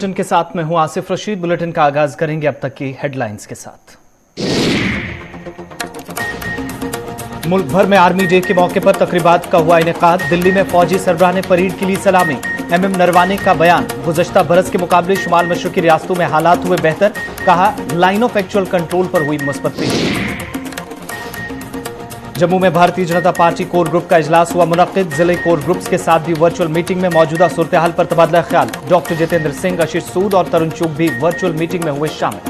Bulletin के साथ मैं हूं आसिफ रशीद। बुलेटिन का आगाज करेंगे अब तक की हेडलाइंस के साथ। मुल्क भर में आर्मी डे के मौके पर तकरीबात का हुआ इनेकाद। दिल्ली में फौजी सरबराह ने परेड के लिए सलामी। एमएम नरवाने का बयान, गुज़श्ता बरस के मुकाबले शुमाल मशरक़ी रियासतों में हालात हुए बेहतर। कहा, लाइन ऑफ एक्चुअल कंट्रोल पर हुई मुस्बत पेशी। जम्मू में Bharatiya Janata party core group का इजलास हुआ मुनक्किद। जिले कोर ग्रुप्स के साथ भी वर्चुअल मीटिंग में मौजूदा सूरत हाल पर तबादला ख्याल। डॉक्टर जितेंद्र सिंह, आशीष सूद और तरुण चुग भी वर्चुअल मीटिंग में हुए शामिल।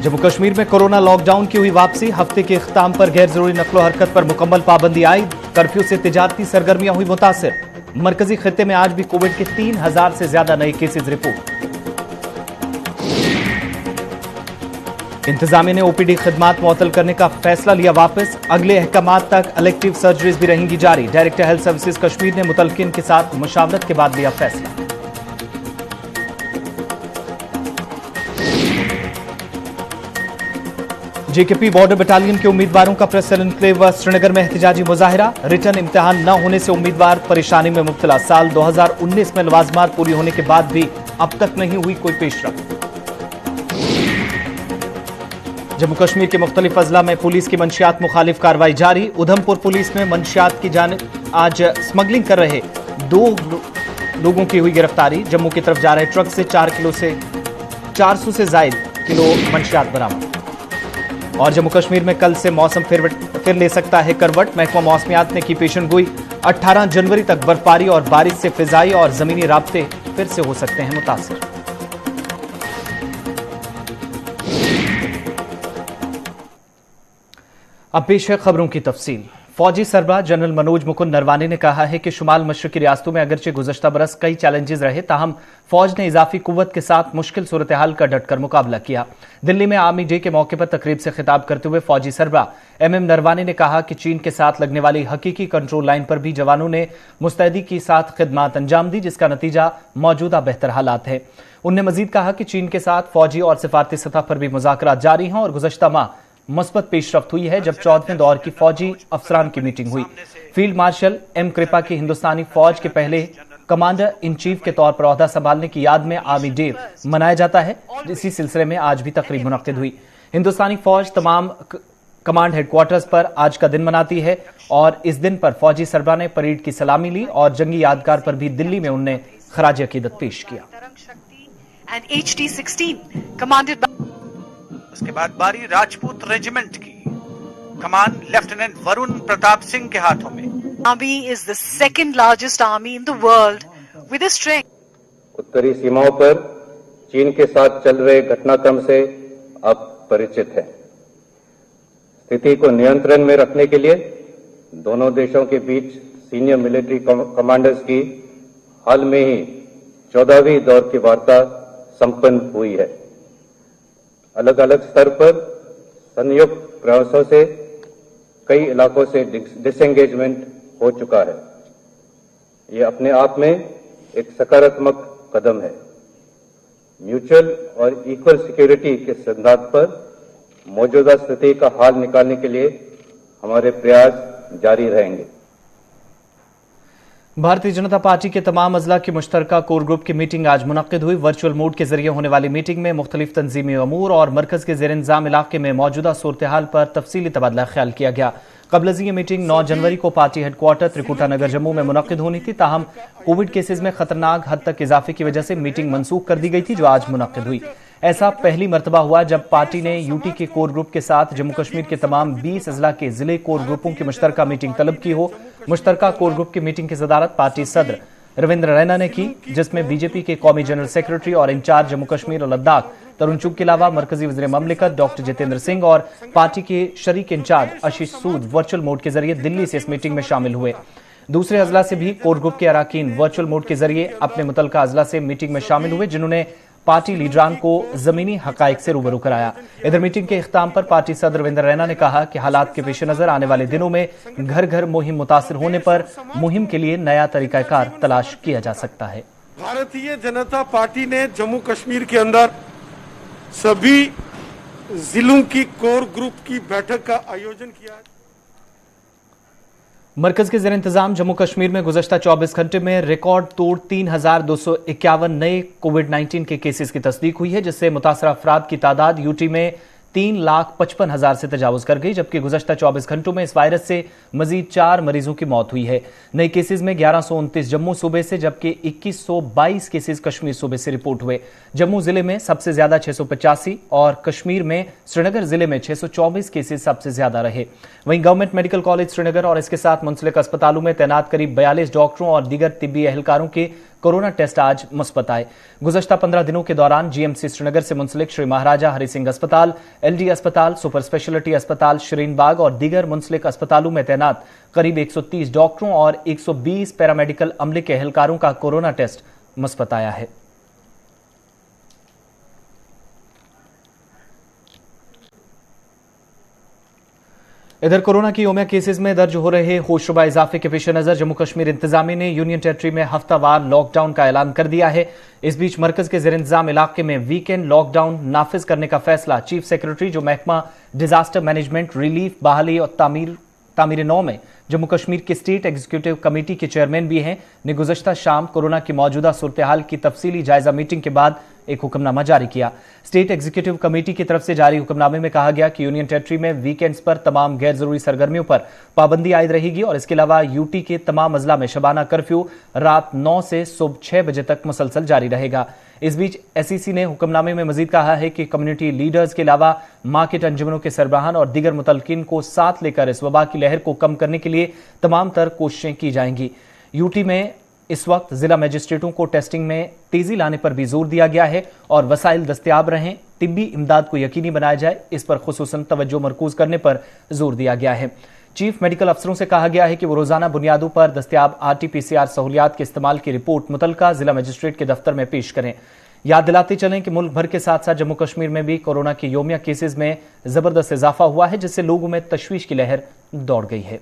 जम्मू कश्मीर में कोरोना लॉकडाउन की हुई वापसी। हफ्ते के इख्ताम पर गैर जरूरी नकलो हरकत पर मुकम्मल पाबंदी आई। कर्फ्यू से तिजारती सरगर्मियां हुई मुतासिर। मरकजी खित्ते में आज भी कोविड के 3000 से ज्यादा नए केसेज रिपोर्ट। इंतजामिया ने ओपीडी खिदमात मुअत्तल करने का फैसला लिया वापस। अगले अहकामात तक इलेक्टिव सर्जरीज भी रहेंगी जारी। डायरेक्टर हेल्थ सर्विसेज कश्मीर ने मुतलकिन के साथ मुशावरत के बाद लिया फैसला। जेकेपी बॉर्डर बटालियन के उम्मीदवारों का प्रेस एनक्लेव श्रीनगर में एहतजाजी मुजाहिरा। रिटर्न इम्तिहान न होने से उम्मीदवार परेशानी में मुब्तला। साल 2019 में लवाजमात पूरी होने के बाद भी अब तक नहीं हुई कोई पेशरफ्त। जम्मू कश्मीर के मुख्तलिफ अजला में पुलिस की मंशियात मुखालिफ कार्रवाई जारी। उधमपुर पुलिस में मंशियात की जानिब आज स्मगलिंग कर रहे 2 लोगों की हुई गिरफ्तारी। जम्मू की तरफ जा रहे ट्रक से 400 से जायद किलो मंशियात बरामद। और जम्मू कश्मीर में कल से मौसम फिर ले सकता है करवट। महकमा मौसमियात ने की पेशनगोई। 18 जनवरी तक बर्फबारी और बारिश से फिजाई और जमीनी राब्ते फिर से हो सकते हैं मुतासिर। अब पेश है खबरों की तफसील। फौजी सरबराह जनरल मनोज मुकुंद नरवाने ने कहा है कि शुमाल मशरक़ी रियासतों में अगरचे गुज़श्ता बरस कई चैलेंजेस रहे, ताहम फौज ने इजाफी कुव्वत के साथ मुश्किल सूरत हाल का डटकर मुकाबला किया। दिल्ली में आर्मी डे के मौके पर तकरीब से खिताब करते हुए फौजी सरबराह एमएम नरवाने ने कहा कि चीन के साथ लगने वाली हकीकी कंट्रोल लाइन पर भी जवानों ने मुस्तैदी के साथ खिदमात अंजाम दी, जिसका नतीजा मौजूदा बेहतर हालात है। उन्होंने मजीद कहा कि चीन के साथ फौजी और सिफारती सतह पर भी मुज़ाकरात जारी हैं और गुज़श्ता माह मस्बत पेशरफ्त हुई है, जब 14वें दौर की फौजी अफसरान की मीटिंग हुई। फील्ड मार्शल एम कृपा की हिंदुस्तानी फौज के पहले कमांडर इन चीफ के तौर पर ओहदा संभालने की याद में आर्मी डे मनाया जाता है। इसी सिलसिले में आज भी तकरीब मुनक्किद हुई। हिंदुस्तानी फौज तमाम कमांड हेडक्वार्टर्स पर आज का दिन मनाती है और इस दिन पर फौजी सरबराह ने परेड की सलामी ली और जंगी यादगार पर भी दिल्ली में उन्होंने खराज अकीदत पेश किया। उसके बाद बारी राजपूत रेजिमेंट की। कमान लेफ्टिनेंट वरुण प्रताप सिंह के हाथों में। Army is the second largest army in the world with a strength. उत्तरी सीमाओं पर चीन के साथ चल रहे घटनाक्रम से आप परिचित हैं। स्थिति को नियंत्रण में रखने के लिए दोनों देशों के बीच सीनियर मिलिट्री कमांडर्स की हाल में ही 14वीं दौर की वार्ता संपन्न हुई है। अलग अलग स्तर पर संयुक्त प्रयासों से कई इलाकों से डिसएंगेजमेंट हो चुका है। ये अपने आप में एक सकारात्मक कदम है। म्यूचुअल और इक्वल सिक्योरिटी के सिद्धांत पर मौजूदा स्थिति का हल निकालने के लिए हमारे प्रयास जारी रहेंगे। भारतीय जनता पार्टी के तमाम अजला की मुश्तरका कोर ग्रुप की मीटिंग आज मुनक्किद हुई। वर्चुअल मोड के जरिए होने वाली मीटिंग में मुख्तलिफ तंजीमी अमूर और मरकज के जेर इंतजाम इलाके में मौजूदा सूरत हाल पर तफसीली तबादला ख्याल किया गया। कबल ये मीटिंग 9 जनवरी को पार्टी हेडक्वार्टर त्रिकुटा नगर जम्मू में मुनक्किद होनी थी, ताहम कोविड केसेज में खतरनाक हद तक इजाफे की वजह से मीटिंग मनसूख कर दी गई थी, जो आज मुनक्किद हुई। ऐसा पहली मरतबा हुआ जब पार्टी ने यूटी के कोर ग्रुप के साथ जम्मू कश्मीर के तमाम 20 अजला के जिले कोर ग्रुपों की मुश्तरका मीटिंग तलब की हो। मुश्तरका कोर ग्रुप की मीटिंग की सदारत पार्टी सदर रविंद्र रैना ने की, जिसमें बीजेपी के कौमी जनरल सेक्रेटरी और इंचार्ज जम्मू कश्मीर और लद्दाख तरुण चुग के अलावा मरकजी वज़ीर ममलिकत डॉक्टर जितेंद्र सिंह और पार्टी के शरीक इंचार्ज आशीष सूद वर्चुअल मोड के जरिए दिल्ली से इस मीटिंग में शामिल हुए। दूसरे अजला से भी कोर ग्रुप के अराकीन वर्चुअल मोड के जरिए अपने मुतलका अजला से मीटिंग में शामिल हुए, जिन्होंने पार्टी लीडरान को जमीनी हकाइक से रूबरू कराया। इधर मीटिंग के इख्ताम पर पार्टी सदर रविंद्र रैना ने कहा कि हालात के पेश नजर आने वाले दिनों में घर घर मुहिम मुतासिर होने पर मुहिम के लिए नया तरीकाकार तलाश किया जा सकता है। भारतीय जनता पार्टी ने जम्मू कश्मीर के अंदर सभी जिलों की कोर ग्रुप की बैठक का आयोजन किया। मरकज के ज़ेर इंतजाम जम्मू कश्मीर में गुज़श्ता 24 घंटे में रिकॉर्ड तोड़ 3,251 नए कोविड-19 के केसेस की तस्दीक हुई है, जिससे मुतासर अफराद की तादाद यूटी में 3,55,000 से तजावुज कर गई, जबकि गुज़श्ता 24 घंटों में इस वायरस से मजीद 4 मरीजों की मौत हुई है। नए केसेस में 1129 जम्मू सूबे से जबकि 2122 केसेस कश्मीर सूबे से रिपोर्ट हुए। जम्मू जिले में सबसे ज्यादा 685 और कश्मीर में श्रीनगर जिले में 624 केसेस सबसे ज्यादा रहे। वहीं गवर्नमेंट मेडिकल कॉलेज श्रीनगर और इसके साथ मुंसलिक अस्पतालों में तैनात करीब 42 डॉक्टरों और दीगर तिब्बी एहलकारों के कोरोना टेस्ट आज मुस्बत आए। गुज़श्ता 15 दिनों के दौरान जीएमसी श्रीनगर से मुंसलिक श्री महाराजा हरि सिंह अस्पताल, एलडी अस्पताल, सुपर स्पेशलिटी अस्पताल शरीन बाग और दीगर मुंसलिक अस्पतालों में तैनात करीब 130 डॉक्टरों और 120 पैरामेडिकल अमले के एहलकारों का कोरोना टेस्ट मुस्बत आया है। इधर कोरोना की योमिया केसेस में दर्ज हो रहे होशरुबा इजाफे के पेश नजर जम्मू कश्मीर इंतजामिया ने यूनियन टेरिटरी में हफ्तावार लॉकडाउन का ऐलान कर दिया है। इस बीच मरकज के ज़ेर इंतजाम इलाके में वीकेंड लॉकडाउन नाफिज करने का फैसला चीफ सेक्रेटरी, जो महकमा डिजास्टर मैनेजमेंट, रिलीफ, बहाली और तामीर नौ में जम्मू कश्मीर के स्टेट एग्जीक्यूटिव कमेटी के चेयरमैन भी हैं, ने गुज़श्ता शाम कोरोना की मौजूदा सूरत हाल की तफसीली जायजा मीटिंग के बाद एक हुक्मनामा जारी किया। स्टेट एग्जीक्यूटिव कमेटी की तरफ से जारी हुक्मनामे में कहा गया कि यूनियन टेरिटरी में वीकेंड्स पर तमाम गैर जरूरी सरगर्मियों पर पाबंदी आयद रहेगी और इसके अलावा यूटी के तमाम अजला में शबाना कर्फ्यू रात 9 से सुबह 6 बजे तक मुसलसल जारी रहेगा। इस बीच एसईसी ने हुक्मनामे में मजीद कहा है कि कम्युनिटी लीडर्स के अलावा मार्केट अंजुमनों के सरबराहान और दीगर मुतलकिन को साथ लेकर इस वबा की लहर को कम करने के लिए तमाम तर कोशिशें की जाएंगी। यूटी में इस वक्त जिला मजिस्ट्रेटों को टेस्टिंग में तेजी लाने पर भी जोर दिया गया है और वसाइल दस्तयाब रहें, तिब्बी इमदाद को यकीनी बनाया जाए, इस पर खुसूसन तवज्जो मरकूज करने पर जोर दिया गया है। चीफ मेडिकल अफसरों से कहा गया है कि वो रोजाना बुनियादों पर दस्तयाब RT-PCR सहूलियात के इस्तेमाल की रिपोर्ट मुतलका जिला मजिस्ट्रेट के दफ्तर में पेश करें। याद दिलाते चलें कि मुल्क भर के साथ साथ जम्मू कश्मीर में भी कोरोना के योमिया केसेस में जबरदस्त इजाफा हुआ है, जिससे लोगों में तशवीश की लहर दौड़ गई है।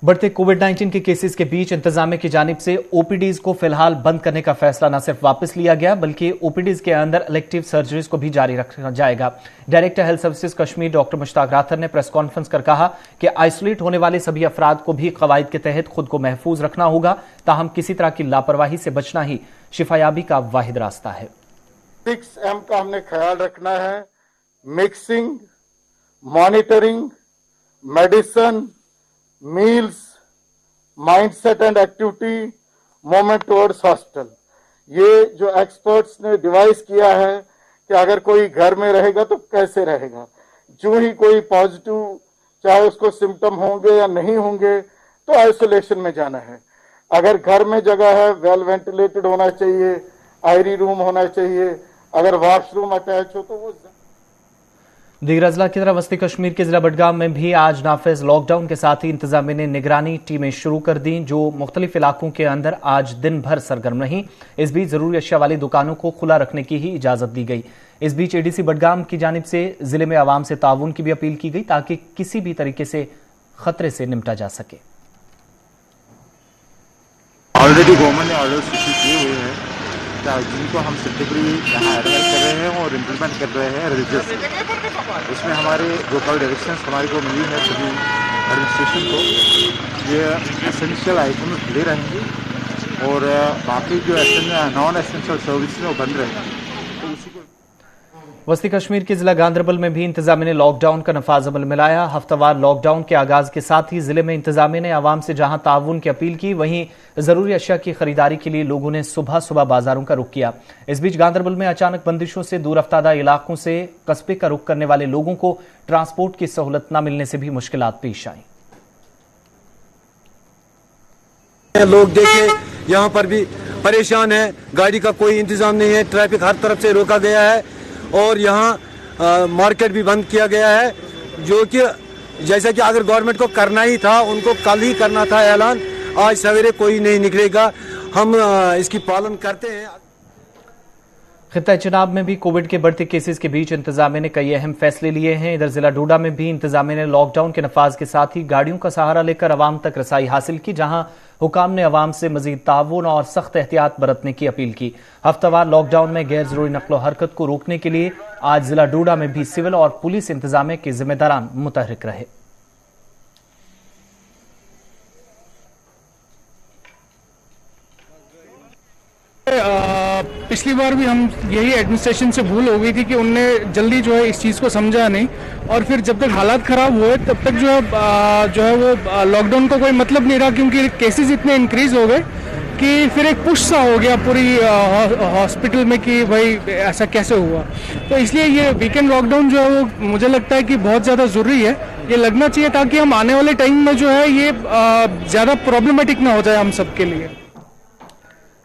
बढ़ते कोविड-19 के केसेस के बीच इंतजामिया की जानिब से ओपीडीज को फिलहाल बंद करने का फैसला न सिर्फ वापस लिया गया, बल्कि ओपीडीज के अंदर इलेक्टिव सर्जरीज को भी जारी रखा जाएगा। Director health services Kashmir doctor Mushtaq rather ने प्रेस कॉन्फ्रेंस कर कहा कि आइसोलेट होने वाले सभी अफराद को भी कवायद के तहत खुद को महफूज रखना होगा, ताहम किसी तरह की लापरवाही से बचना ही शिफायाबी का वाहिद रास्ता है। 6M का हमने ख्याल रखना है। Mixing, monitoring, medicine, meals, mindset and activity, movement towards hostel, ये जो एक्सपर्ट्स ने डिवाइस किया है कि अगर कोई घर में रहेगा तो कैसे रहेगा। जो ही कोई पॉजिटिव, चाहे उसको सिम्टम होंगे या नहीं होंगे, तो आइसोलेशन में जाना है। अगर घर में जगह है, वेल वेंटिलेटेड होना चाहिए, आयरी रूम होना चाहिए, अगर वॉशरूम अटैच हो तो वो। दीगर अजला की तरह वस्ती कश्मीर के जिला बडगाम में भी आज नाफिज लॉकडाउन के साथ ही इंतजामिया ने निगरानी टीमें शुरू कर दी, जो मुख्तलिफ इलाकों के अंदर आज दिन भर सरगर्म रहीं। इस बीच जरूरी अशिया वाली दुकानों को खुला रखने की ही इजाजत दी गई। इस बीच एडीसी बडगाम की जानिब से जिले में आवाम से ताउन की भी अपील की गई, ताकि किसी भी तरीके से खतरे से निपटा जा सके। ऑलरेडी गवर्नमेंट ने ऑर्डर्स इशू किए हुए हैं, जिनको हम सिद्धिपुरी यहाँ एडवाइज कर रहे हैं और इम्प्लीमेंट कर रहे हैं रिलीजियस। उसमें हमारे जो कल डायरेक्शंस हमारे को मिली है सभी एडमिनिस्ट्रेशन को, ये एसेंशियल आइटम्स खुले रहेंगे और बाकी जो नॉन एसेंशियल सर्विस में वो बंद रहेंगे। तो उसी को वस्ती कश्मीर के जिला गांदरबल में भी इंतजामिया ने लॉकडाउन का नफाज अमल मिलाया। हफ्तावार लॉकडाउन के आगाज के साथ ही जिले में इंतजामिया ने आवाम से जहां ताउन की अपील की, वहीं जरूरी अशिया की खरीदारी के लिए लोगों ने सुबह सुबह बाजारों का रुख किया। इस बीच गांदरबल में अचानक बंदिशों से दूर अफ्तादा इलाकों से कस्बे का रुख करने वाले लोगों को ट्रांसपोर्ट की सहूलत न मिलने से भी मुश्किलात पेश आई। लोग देखे यहाँ पर भी परेशान है, गाड़ी का कोई इंतजाम नहीं है, ट्रैफिक हर तरफ से रोका गया है और यहाँ मार्केट भी बंद किया गया है, जो कि जैसा कि अगर गवर्नमेंट को करना ही था, उनको कल ही करना था ऐलान। आज सवेरे कोई नहीं निकलेगा, हम इसकी पालन करते हैं। खित्ता चिनाब में भी कोविड के बढ़ते केसेस के बीच इंतजामिया ने कई अहम फैसले लिए हैं। इधर जिला डोडा में भी इंतजामिया ने लॉकडाउन के नफाज के साथ ही गाड़ियों का सहारा लेकर अवाम तक रसाई हासिल की, जहां हुकाम ने अवाम से मजीद ताउन और सख्त एहतियात बरतने की अपील की। हफ्तावार लॉकडाउन में गैर जरूरी नकलो हरकत को रोकने के लिए आज जिला डोडा में भी सिविल और पुलिस इंतजामिया के जिम्मेदारान मुतहरिक रहे। पिछली बार भी हम यही एडमिनिस्ट्रेशन से भूल हो गई थी कि उनने जल्दी जो है इस चीज़ को समझा नहीं, और फिर जब तक हालात ख़राब हुए तब तक जो है वो लॉकडाउन का कोई मतलब नहीं रहा, क्योंकि केसेस इतने इंक्रीज हो गए कि फिर एक पुश सा हो गया पूरी हॉस्पिटल में कि भाई ऐसा कैसे हुआ। तो इसलिए ये वीकेंड लॉकडाउन जो है वो मुझे लगता है कि बहुत ज़्यादा ज़रूरी है, ये लगना चाहिए ताकि हम आने वाले टाइम में जो है ये ज़्यादा प्रॉब्लमेटिक ना हो जाए हम सबके लिए।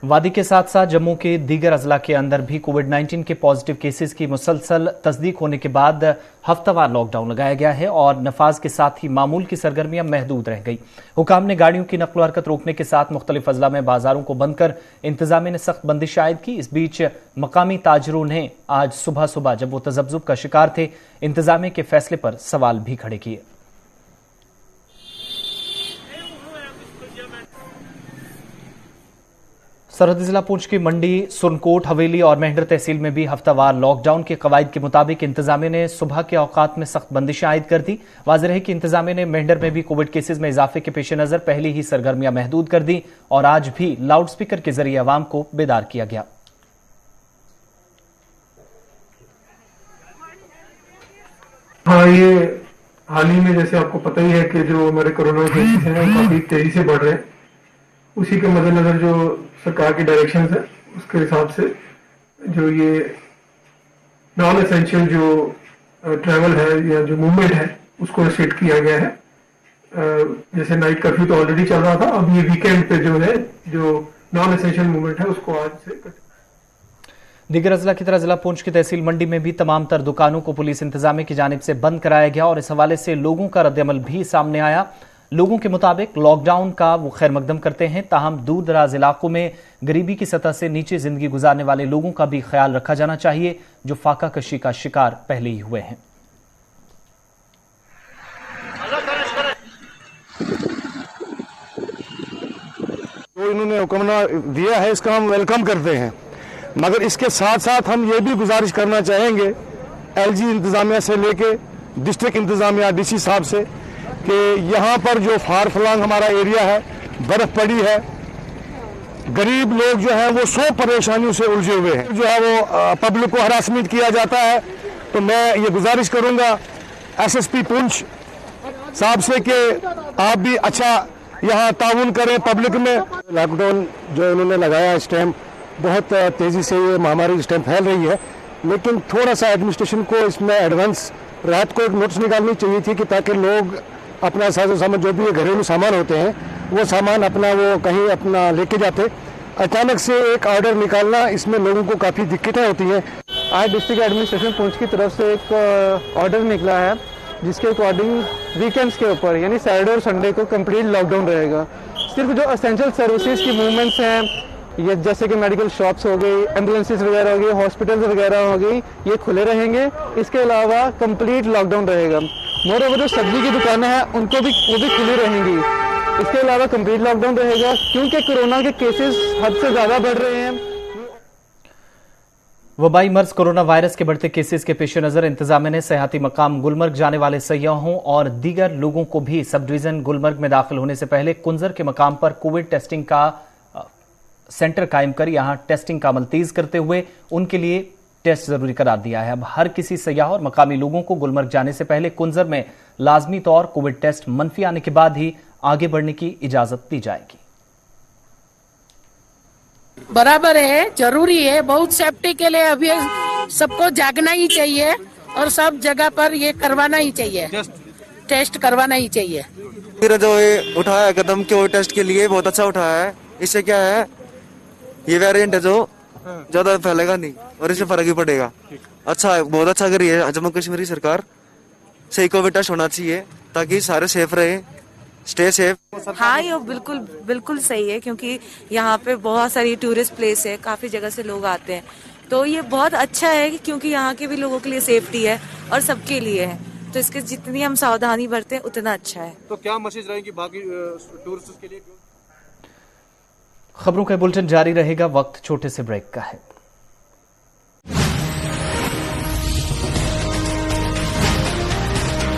वादी के साथ साथ जम्मू के दीगर अजला के अंदर भी कोविड-19 के पॉजिटिव केसेस की मुसलसल तस्दीक होने के बाद हफ्तावार लॉकडाउन लगाया गया है और नफाज के साथ ही मामूल की सरगर्मियां महदूद रह गई। हुकाम ने गाड़ियों की नकलो हरकत रोकने के साथ मुख्तलिफ अजला में बाजारों को बंद कर इंतजामिया ने सख्त बंदिश आयद की। इस बीच मकामी ताजरों ने आज सुबह सुबह जब वो तजब्जुब का शिकार थे, इंतजामिया के फैसले पर सवाल भी खड़े किए। सरहदी जिला पुंछ की मंडी, सुरनकोट, हवेली और मेहंडर तहसील में भी हफ्तावार लॉकडाउन के कवायद के मुताबिक इंतजामिया ने सुबह के औकात में सख्त बंदिशें आयद कर दी। वाज़ेह है कि इंतजामिया ने मेहंडर में भी कोविड केसेस में इजाफे के पेश नजर पहले ही सरगर्मियां महदूद कर दी और आज भी लाउड स्पीकर के जरिए अवाम को बेदार किया गया। हाँ, ये हाल ही में जैसे आपको पता ही है कि जो हमारे कोरोना केसेस हैं वो काफी तेजी से बढ़ रहे हैं। उसी के मद्देनजर जो सरकार की डायरेक्शन है उसके हिसाब से जो ये नॉन एसेंशियल जो ट्रैवल है या जो मूवमेंट है उसको रिस्ट्रिक्ट किया गया है। जैसे नाइट कर्फ्यू तो ऑलरेडी चल रहा था, अब ये वीकेंड पे जो है जो नॉन एसेंशियल मूवमेंट है उसको आज से दीगर अजला की तरह जिला पुंछ की तहसील मंडी में भी तमाम तर दुकानों को पुलिस इंतजामिया की जानिब से बंद कराया गया और इस हवाले से लोगों का रद्दअमल भी सामने आया। लोगों के मुताबिक लॉकडाउन का वो खैर मकदम करते हैं, ताहम दूर दराज इलाकों में गरीबी की सतह से नीचे जिंदगी गुजारने वाले लोगों का भी ख्याल रखा जाना चाहिए जो फाका कशी का शिकार पहले ही हुए हैं। तो इन्होंने हुक्मना दिया है, इसका हम वेलकम करते हैं, मगर इसके साथ साथ हम ये भी गुजारिश करना चाहेंगे एलजी इंतजामिया से लेके डिस्ट्रिक्ट इंतजामिया डीसी साहब से कि यहाँ पर जो फार फलांग हमारा एरिया है, बर्फ पड़ी है, गरीब लोग जो है वो 100 परेशानियों से उलझे हुए हैं, जो है वो पब्लिक को हरासमेंट किया जाता है। तो मैं ये गुजारिश करूँगा एसएसपी पुंछ साहब से कि आप भी अच्छा यहाँ ताउन करें पब्लिक में। लॉकडाउन जो इन्होंने लगाया इस टाइम बहुत तेज़ी से ये महामारी इस टाइम फैल रही है, लेकिन थोड़ा सा एडमिनिस्ट्रेशन को इसमें एडवांस रात को एक नोटिस निकालनी चाहिए थी कि ताकि लोग अपना साजो सामान जो भी घरेलू सामान होते हैं वो सामान अपना वो कहीं अपना लेके जाते। अचानक से एक ऑर्डर निकालना, इसमें लोगों को काफ़ी दिक्कतें होती हैं। आज डिस्ट्रिक्ट एडमिनिस्ट्रेशन पुंछ की तरफ से एक ऑर्डर निकला है जिसके अकॉर्डिंग वीकेंड्स के ऊपर यानी सैटरडे और संडे को कंप्लीट लॉकडाउन रहेगा। सिर्फ जो असेंशियल सर्विसेज की मूवमेंट्स हैं, ये जैसे कि मेडिकल शॉप्स हो गई, एम्बुलेंसेज वगैरह हो गई, हॉस्पिटल्स वगैरह हो गई, ये खुले रहेंगे। इसके अलावा कंप्लीट लॉकडाउन रहेगा। मोर ओवर जो सब्जी की दुकानें हैं वो भी खुली रहेंगी। इसके अलावा कंप्लीट लॉकडाउन रहेगा क्योंकि कोरोना के केसेस हद से ज्यादा बढ़ रहे हैं। वबाई मर्ज कोरोना वायरस के बढ़ते केसेस के पेश नजर इंतजामिया ने सयाहती मकाम गुलमर्ग जाने वाले सयाहों और दीगर लोगों को भी सब डिवीजन गुलमर्ग में दाखिल होने से पहले कुंजर के मकाम पर कोविड टेस्टिंग का सेंटर कायम कर यहां टेस्टिंग का अमल तेज करते हुए उनके लिए टेस्ट जरूरी करार दिया है। अब हर किसी सयाह और मकामी लोगों को गुलमर्ग जाने से पहले कुंजर में लाजमी तौर कोविड टेस्ट मनफी आने के बाद ही आगे बढ़ने की इजाजत दी जाएगी। बराबर है, जरूरी है, बहुत सेफ्टी के लिए अभी सबको जागना ही चाहिए और सब जगह पर ये करवाना ही चाहिए, टेस्ट करवाना ही चाहिए। जो ये उठाया कदम कोविड टेस्ट के लिए बहुत अच्छा उठाया है। इससे क्या है, ये वेरिएंट है जो ज्यादा फैलेगा नहीं और इससे फर्क ही पड़ेगा। अच्छा है, बहुत अच्छा करी है जम्मू कश्मीर सरकार। सही कोविड टेस्ट होना चाहिए ताकि सारे सेफ रहे, स्टे सेफ। हाँ, ये बिल्कुल सही है क्योंकि यहाँ पे बहुत सारी टूरिस्ट प्लेस है, काफी जगह से लोग आते हैं, तो ये बहुत अच्छा है क्योंकि यहाँ के भी लोगों के लिए सेफ्टी है और सबके लिए है, तो इसके जितनी हम सावधानी बरतें उतना अच्छा है। तो क्या मैसेज रहेगी बाकी टूरिस्ट के लिए? खबरों का बुलेटिन जारी रहेगा, वक्त छोटे से ब्रेक का है।